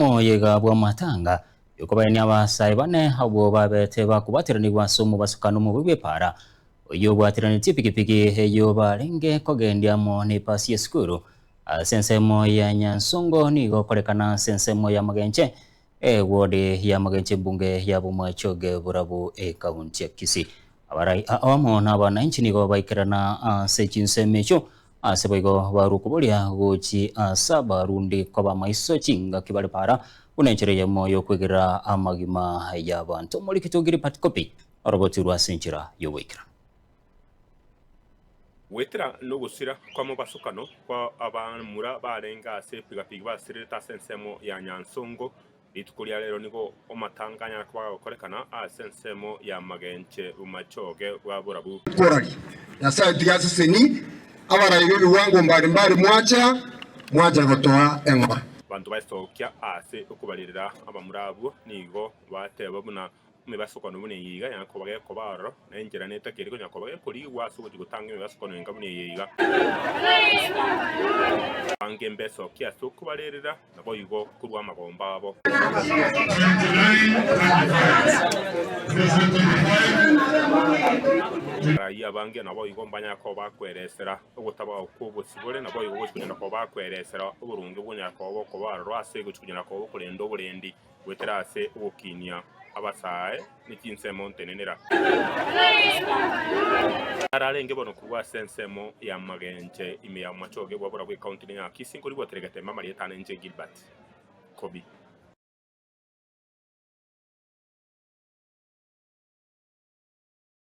Oyega bwa matanga yokobanya abasai bane abo babete bakubatiranirwa somo basukano mu bwepara oyo bwatiraniti pikipiki eyo barenge kogendiamo ne pasi eskuru sensemo ya Nyansongo ni gokorekana sensemo ya Magenche wode ya Magenche bunge ya Bomachoge burabu kaunti ya Kisii abarai awamo na bananchi ni go baikirana sechinsemecho aseboigo barukubulia gochi sabarundi koba maiso chinga kibale para unenchereye moyo kwegira amagima y'abantu muri kitugiri patikopi roboti rwa senchira yowekira wetera no gusira kwa mubasukano kwa abamura barenga se pikipiki basire ta sensemo ya Nyansongo itukulia lero nigo omatanganya kwa korekana sensemo ya Magenche umachoge bwa burabu korari yasa digase seni abarayibe biwango mbari mwaja gotoa engba bantu basokia ase okubalirira abamurabo nigo bateba buna mebasukano bune yiga yako bage kobaro nenjera netakiri konya kobage kuri wasu gutanga mebasukano enga bune yiga bange mbeso kia sokubalirira nabo yigo kurwa magomba abo ya bange nabo yigo mbanya ko bakweresera ogutaba okubo sibole nabo yigo kunyana ko bakweresera uburunge bunya ko baro rwase kunyana ko kulendo burendi weterase ubukinya abasae nikinsemo ntenenera ararenge bono kuwa sensemo ya Magenche ime ya Machoge bwabura bwe county ya Kisii kuri bwoteregate mama leta nje Gilbert Kobi